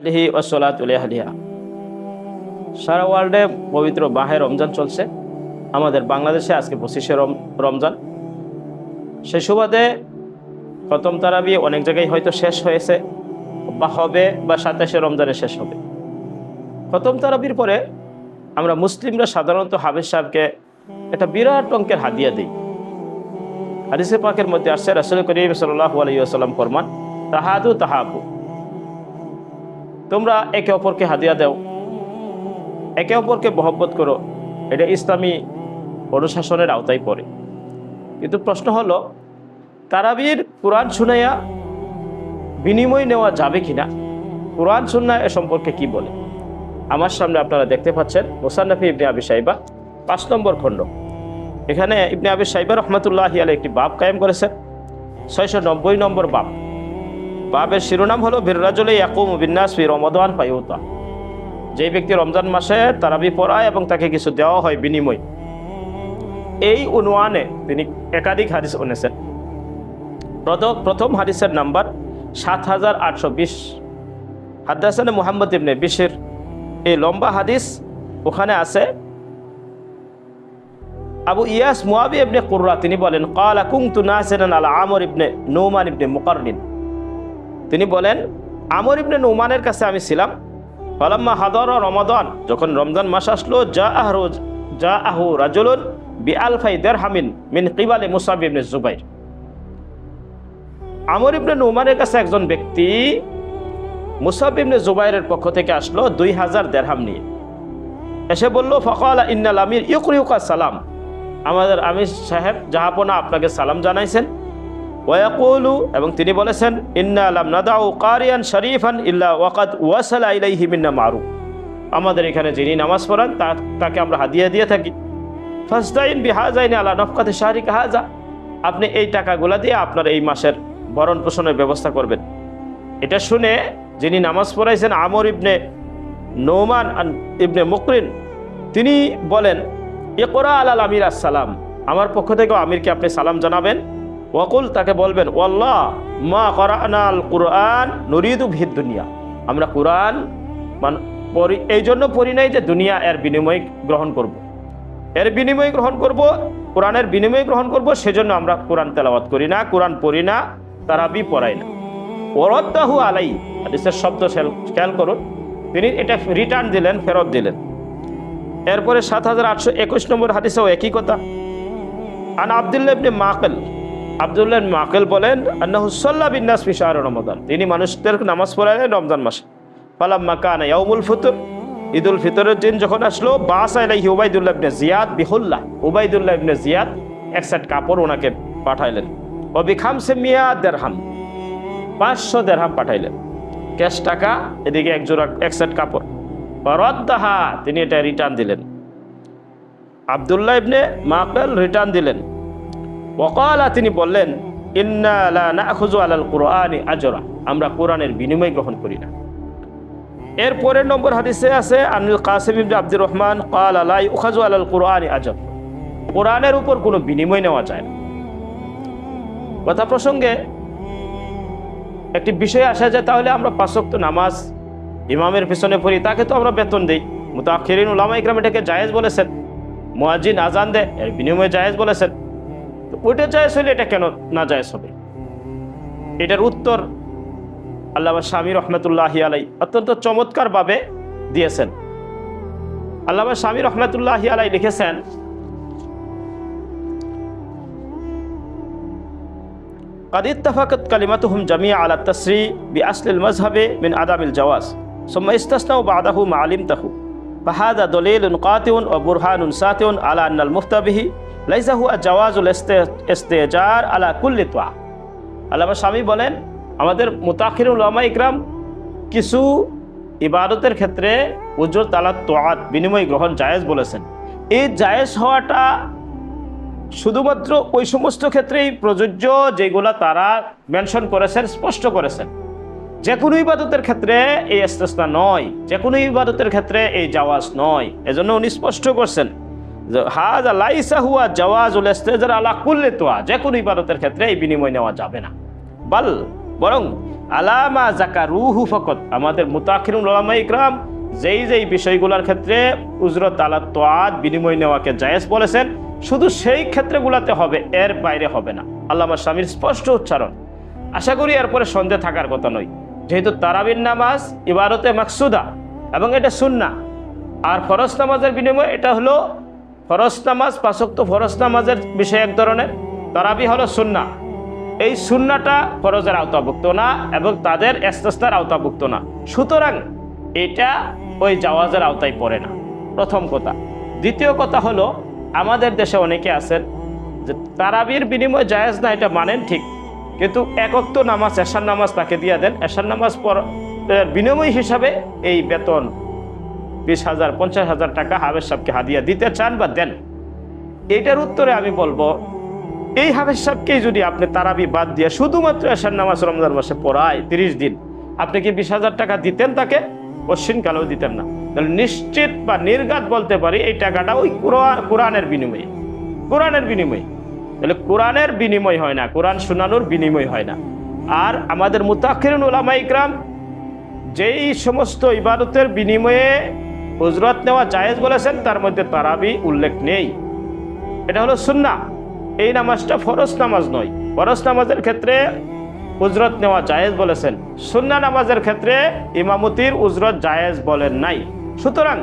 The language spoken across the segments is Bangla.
আলিহি ওয়াসসালাতু আলিহা। সারা ওয়ার্ল্ডে পবিত্র মাহে রমজান চলছে। আমাদের বাংলাদেশে আজকে 25শে রমজান। সেই সুবাদে খতম তারাবি অনেক জায়গায় হয়তো শেষ হয়েছে বা হবে, বা 27শে রমজানে শেষ হবে। খতম তারাবির পরে আমরা মুসলিমরা সাধারণত হাফেজ সাহেবকে একটা বিরাট অঙ্কের হাদিয়া দিই। হাদিসে পাকের মধ্যে আসছে, রাসূল করিম সাল্লাল্লাহু আলাইহি ওয়াসাল্লাম ফরমান, তাহাদু তাহাবু, তোমরা একে অপরকে হাদিয়া দাও, একে অপরকে মহব্বত করো। এটা ইসলামী অনুশাসনের আওতায় পড়ে। কিন্তু প্রশ্ন হলো, তারাবির কোরআন শুনাইয়া বিনিময় নেওয়া যাবে কিনা? কোরআন সুন্নাহ এ সম্পর্কে কি বলে? আমার সামনে আপনারা দেখতে পাচ্ছেন মুসান্নাফি ইবনে আবি শাইবা 5 নম্বর খণ্ড। এখানে ইবনে আবি শাইবা রহমাতুল্লাহি আলাইহি একটি বাব কায়েম করেছেন, 690 নম্বর বাব। বাবের শিরোনাম হলো বিররাজুলি ইয়াকুমু বিন্নাস ফি রমাদান ফায়ুতা, যে ব্যক্তি রমজান মাসে তারাবি পড়ায় এবং তাকে কিছু দেওয়া হয় বিনিময়। এই উনওয়ানে তিনি একাধিক হাদিস এনেছেন। প্রথম হাদিসের নাম্বার 7820, হাদাসানে মুহাম্মদ ইবনে বিশর। এই লম্বা হাদিস, ওখানে আছে আবু ইয়াস মুয়াবি ইবনে কুররা তিনি বলেন, ক্বালা কুনতু নাসিরান আলা আমর ইবনে নুমান ইবনে মুকাররিন। তিনি বলেন, আমর ইবনে নুমানের কাছে আমি ছিলাম। ফালাম্মা হাদারা রমাদান, যখন রমজান মাস আসলো, জাআহু রাজুলুন বিআলফাই দিরহামিন মিন কিবালি মুসাব ইবনে জুবাইর। আমর ইবনে নুমানের কাছে একজন ব্যক্তি মুসাব ইবনে জুবাইরের পক্ষ থেকে আসলো 2000 দিরহাম নিয়ে। এসে বলল, ফাকালা ইন্নাল আমির ইউকরিউকা সালাম, আমাদের আমির সাহেব জাহাপনা আপনাকে সালাম জানাইছেন। ওয়াকুলু, এবং তিনি বলেছেন, ইন্না লাম নাদাউ কারিয়ান শরীফান ইল্লা ওয়াকাদ ওয়াসালা ইলাইহি মিন্না মারুফ, আমাদের এখানে যিনি নামাজ পড়ান তাকে আমরা হাদিয়া দিয়ে থাকি। ফাস্তাইন বিহাজাইনি আলা নফকাতি শাহরিকা হাজা, আপনি এই টাকাগুলা দিয়ে আপনার এই মাসের ভরণ পোষণের ব্যবস্থা করবেন। এটা শুনে যিনি নামাজ পড়াইছেন আমর ইবনে নুমান ইবনে মুকরিন, তিনি বলেন, ইকরা আলাল আমির আসসালাম, আমার পক্ষ থেকেও আমিরকে আপনি সালাম জানাবেন। ওয়াকুল, তাকে বলবেন, ওয়াল্লাহ মা করানাল কুরআন নুরিদু ভিদ দুনিয়া, আমরা কুরআন এই জন্য পড়ি নাই যে দুনিয়া এর বিনিময় গ্রহণ করব, এর বিনিময় গ্রহণ করব, কোরআনের বিনিময় গ্রহণ করব, সেজন্য আমরা কোরআন তেলাওয়াত করি না, কোরআন পড়ি না, তারাবি পড়াই না। ওয়ারাদ্দাহু আলাই, হাদিসের শব্দ খেয়াল করুন, তিনি এটা রিটার্ন দিলেন, ফেরত দিলেন। এরপরে 7821 নম্বর হাদিসেও একই কথা। আন আব্দুল্লাহ ইবনে মাকিল, আব্দুল্লাহ ইবনে মাকিল বলেন, আন্নাহু সাল্লা বিন্নাস ফি শাহরি রমাদান, তিনি মানুষদের নামাজ পড়ালেন রমজান মাসে। ফালাম্মা কানা ইয়াউমুল ফিতর, ঈদুল ফিতরের দিন যখন আসলো, বাসা ইলাইহি উবাইদুল্লাহ ইবনে জিয়াদ বিহুল্লাহ, উবাইদুল্লাহ ইবনে জিয়াদ এক সেট কাপড় ওনাকে পাঠাইলেন। ও বিখামসে মিয়া দিরহাম, 500 দিরহাম পাঠাইলেন, ক্যাশ টাকা, এদিকে এক সেট কাপড়। ফারাদ্দাহা, তিনি এটা রিটার্ন দিলেন। আব্দুল্লাহ ইবনে মাকিল রিটার্ন দিলেন। ওয়াকালা, তিনি বললেন, ইন্না লা নাখুযু আলাল কুরআনি আজরা, আমরা কোরআনের বিনিময় গ্রহণ করি না। এর পরের নম্বর হাদিসে আছে, আনিল কাসিম ইবনে আব্দুর রহমান ক্বালা লা ইউখাযু আলাল কুরআনি আজর, কোরআনের উপর কোনো বিনিময় নেওয়া যায় না। কথা প্রসঙ্গে একটি বিষয় আসা যায়, তাহলে আমরা 5 ওয়াক্ত নামাজ ইমামের পিছনে পড়ি, তাকে তো আমরা বেতন দেই। মুতাআখিরিন উলামা ইকরাম এটাকে জায়েজ বলেছেন, মুয়াজ্জিন আজান দেয়, এর বিনিময়ে জায়েজ বলেছেন। তো ওইটা জায়েজ হলে এটা কেন না জায়েজ হবে? এটার উত্তর আল্লামা শামী রহমাতুল্লাহি আলাইহি অত্যন্ত চমৎকারভাবে দিয়েছেন। আল্লামা শামী রহমাতুল্লাহি আলাইহি লিখেছেন, قد اتفقت كلمتهم جميعا على التسري بأصل المذهب من عدم الجواز ثم استثنوا بعده ما علمته فهذا دليل قاطع وبرهان ساطع على أن المفتى به ليس هو جواز الاستئجار على كل طاعة। আল্লামা শামী বলেন, আমাদের মুতাআখিরিন উলামা ইকরাম কিছু ইবাদতের ক্ষেত্রে উজরত আলা তাআত, বিনিময় গ্রহণ জায়েজ বলেছেন। এই জায়েজ হওয়াটা শুধুমাত্র ওই সমস্ত ক্ষেত্রেই প্রযোজ্য যেগুলো তারা মেনশন করেছেন, স্পষ্ট করেছেন। যে কোনো ইবাদতের ক্ষেত্রে এই ইস্তিসনা নয়, যে কোনো ইবাদতের ক্ষেত্রে এই জাওয়াজ নয়। এজন্য উনি স্পষ্ট করছেন যে হাযা লাইসা হুয়া জাওয়াজুল ইস্তিজার আলা কুল্লি তোয়া, যে কোনো ইবাদতের ক্ষেত্রে এই বিনিময় নেওয়া যাবে না। বরং আলামা যাকারুহু ফাকাত, আমাদের মুতাখিরুন উলামা ইকরাম যেই বিষয়গুলোর ক্ষেত্রে উজরত আলা তাআত বিনিময় নেওয়াকে জায়েজ বলেছেন, শুধু সেই ক্ষেত্রগুলোতে হবে, এর বাইরে হবে না। আল্লামা শামীর স্পষ্ট উচ্চারণ। আশা করি এরপরে সন্দেহ থাকার কথা নয়, যেহেতু তারাবির নামাজ ইবাদতে মাকসুদা এবং এটা সুন্নাহ, আর ফরজ নামাজের বিনিময়ে এটা হলো ফরজ নামাজ, 5 ওয়াক্ত ফরজ নামাজের বিষয় এক ধরনের, তারাবি হলো সুন্নাহ। এই সুন্নাহটা ফরজের আওতাভুক্ত না এবং তাদের ইস্তিসনার আওতাভুক্ত না, সুতরাং এটা ওই জাওয়াজের আওতায় পড়ে না, প্রথম কথা। দ্বিতীয় কথা হলো, আমাদের দেশে অনেকে আছেন যে তারাবির বিনিময় জায়েজ না, এটা মানেন ঠিক, কিন্তু এক ওয়াক্ত নামাজ এশার নামাজ তাকে দিয়ে দেন, এশার নামাজ বিনিময় হিসাবে এই বেতন 20,000 50,000 টাকা হাফেজ সাহেবকে হাদিয়া দিতে চান বা দেন। এইটার উত্তরে আমি বলবো, এই হাফেজ সাহেবকেই যদি আপনি তারাবি বাদ দিয়ে শুধুমাত্র এশার নামাজ রমজান মাসে পড়ায় 30 দিন, আপনি কি 20,000 টাকা দিতেন তাকে? পশ্চিমকালেও দিতেন না। তাহলে নিশ্চিত বা নির্ঘাত বলতে পারি এই টাকাটা ওই কোরআনের বিনিময়ে, কোরআনের বিনিময়ে। তাহলে কোরআনের বিনিময় হয় না, কোরআন শোনানোর বিনিময় হয় না। আর আমাদের মুতাখিরুন উলামা ইকরাম যেই সমস্ত ইবাদতের বিনিময়ে উজরত নেওয়া জায়েজ বলেছেন, তার মধ্যে তারাবি উল্লেখ নেই। এটা হলো সুন্নাহ, এই নামাজটা ফরজ নামাজ নয়। ফরজ নামাজের ক্ষেত্রে উজরত নেওয়া জায়েজ বলেছেন, সুন্নাহ নামাজের ক্ষেত্রে ইমামতির উজরত জায়েজ বলেন নাই। সুতরাং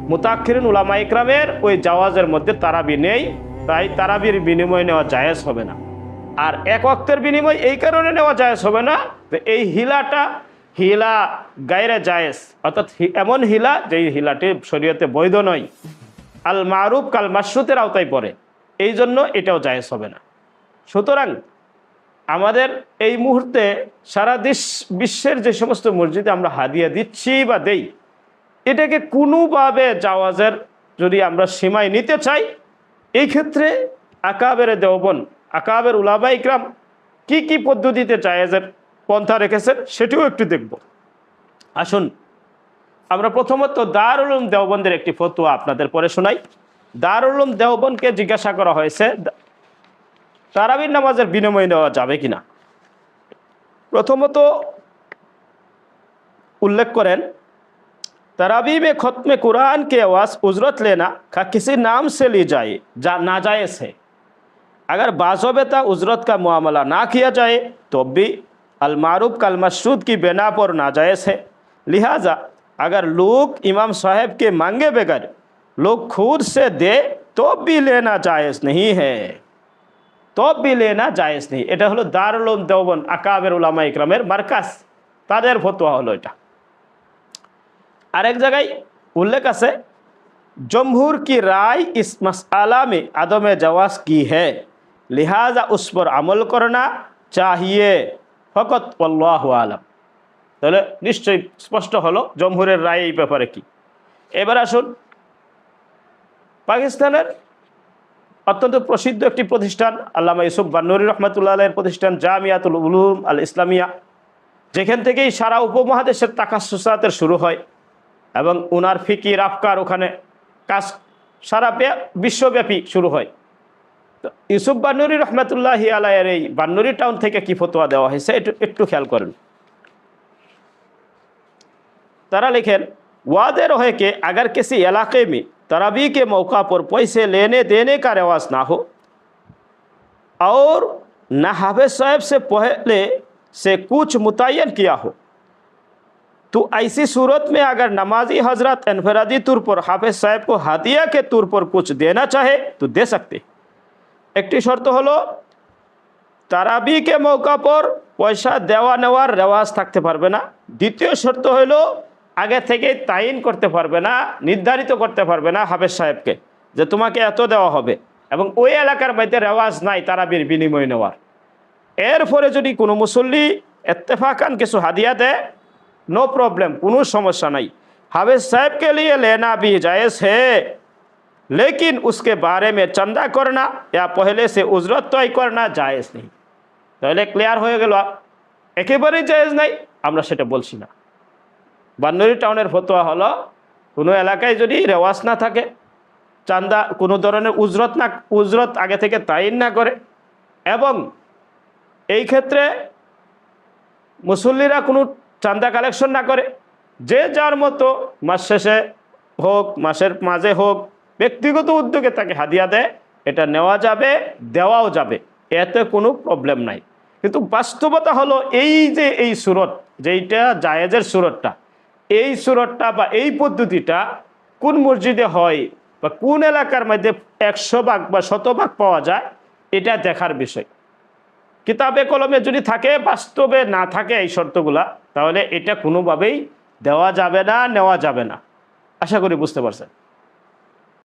মুতাখিরুন উলামা ইকরামের ওই জাওয়াজের মধ্যে তারাবি নেই, তাই তারাবির বিনিময় নেওয়া জায়েজ হবে না। আর এক ওয়াক্তের বিনিময় এই কারণে নেওয়া জায়েজ হবে না যে এই হিলা গায়রে জায়েজ, অর্থাৎ এমন হিলা যেই হিলাটি শরীয়তে বৈধ নয়, আল মারুফ কাল মাশরুতের আওতায় পড়ে, এই জন্য এটাও জায়েজ হবে না। সুতরাং আমাদের এই মুহূর্তে সারা বিশ্বের যে সমস্ত মসজিদে আমরা হাদিয়া দিচ্ছি বা দেই, এটাকে কোনোভাবে জাওয়াজের যদি আমরা সীমায় নিতে চাই, এই ক্ষেত্রে আকাবের দেওবন্দ, আকাবের উলামা ইকরাম কি পদ্ধতিতে জায়েজের পন্থা রেখেছেন সেটিও একটু দেখব। আসুন আমরা প্রথমত দারুল উলুম দেওবন্দের একটি ফতোয়া আপনাদের পরে শোনাই। দারুল উলুম দেওবন্দকে জিজ্ঞাসা করা হয়েছে তারাবির নামাজের বিনিময় নেওয়া যাবে কিনা। প্রথমত উল্লেখ করেন, तरावी में खत्म कुरान के आवाज़ उजरत लेना का किसी नाम से ली जाए नाजायज़ है। अगर बाज़ाबिता उजरत का मामला ना किया जाए तो भी अलमारूफ कल मशरूत की बिना पर नाजायज़ है। लिहाजा अगर लोग इमाम साहब के मांगे बगैर लोग खुद से दे तो भी लेना जायज़ नहीं है, तो भी लेना जायज़ नहीं। এটা হলো দারুল উলুম দেওবন্দ আকাবের উলামা ইকরামের মার্কাজ, তাদের ফতোয়া হলো এটা। আরেক জায়গায় उल्लेख আছে, जमहूर की राय इस मसला में अदम जवाज़ की है, लिहाजा उस पर अमल करना चाहिए फ़कत वल्लाहु आलम। তাহলে নিশ্চয়ই স্পষ্ট হলো জমহুরের রায় এই ব্যাপারে কি। এবার আসুন, পাকিস্তানের অত্যন্ত প্রসিদ্ধ একটি প্রতিষ্ঠান আল্লামা ইউসুফ বান্নুরী রহমাতুল্লাহ আলাইহির প্রতিষ্ঠান জামিয়াতুল উলুম আল ইসলামিয়া, যেখান থেকেই সারা উপমহাদেশের তাকাসসুসাতের শুরু হয় এবং উনার ফিকির আফকার ওখানে কাজ সারা বিশ্বব্যাপী শুরু হয়। তো ইউসুফ বান্নুরী রহমাতুল্লাহি আলাইহির এই বান্নুরী টাউন থেকে কি ফতোয়া দেওয়া হয়েছে একটু খেয়াল করেন। तारा लिखें, वादे रहे कि अगर किसी इलाके में तरावी के मौका पर पैसे लेने देने का रिवाज ना हो और न हाफिज साहब से पहले से कुछ मुतय्यन किया हो, तो ऐसी सूरत में अगर नमाजी हजरत इनफरादी तौर पर हाफिज साहब को हदिया के तौर पर कुछ देना चाहे तो दे सकते। एक शर्त हलो तारावी के मौका पर पैसा देवा नेওয়ার রেওয়াজ থাকতে পারবে না। দ্বিতীয় শর্ত হলো আগে থেকে তাইন করতে পারবে না, নির্ধারিত করতে পারবে না হাফেজ সাহেবকে যে তোমাকে এত দেওয়া হবে, এবং ওই এলাকার মধ্যে রেওয়াজ নাই তারাবির বিনিময় নেওয়ার। এরপরে যদি কোনো মুসল্লি ইত্তেফাকান কিছু হাদিয়া দেয়, नो प्रॉब्लम, কোনো সমস্যা নাই। हाफिज साहब के लिए लेना भी जायज़ है, लेकिन उसके बारे में चंदा करना या पहले से उजरत तय करना जायज़ नहीं। তাহলে ক্লিয়ার হয়ে গেল, একেবারেই জায়েজ নাই আমরা সেটা বলছি না। বান্নুরী টাউনের ফতোয়া হলো, কোনো এলাকায় যদি রেওয়াজ না থাকে, চান্দা কোনো ধরনের উজরত আগে থেকে তাইন না করে, এবং এই ক্ষেত্রে মুসল্লিরা কোনো চাঁদা কালেকশন না করে, যে যার মতো মাস শেষে হোক মাসের মাঝে হোক ব্যক্তিগত উদ্যোগে তাকে হাদিয়া দেয়, এটা নেওয়া যাবে, দেওয়াও যাবে, এতে কোনো প্রবলেম নাই। কিন্তু বাস্তবতা হলো এই যে এই সুরত, যেইটা জায়েজের সুরতটা, এই সুরতটা বা এই পদ্ধতিটা কোন মসজিদে হয় বা কোন এলাকার মধ্যে 100 ভাগ বা 100 ভাগ পাওয়া যায়, এটা দেখার বিষয়। কিতাবে কলমে যদি থাকে, বাস্তবে না থাকে এই শর্তগুলা, তাহলে এটা কোনোভাবেই দেওয়া যাবে না, নেওয়া যাবে না। আশা করি বুঝতে পারছেন।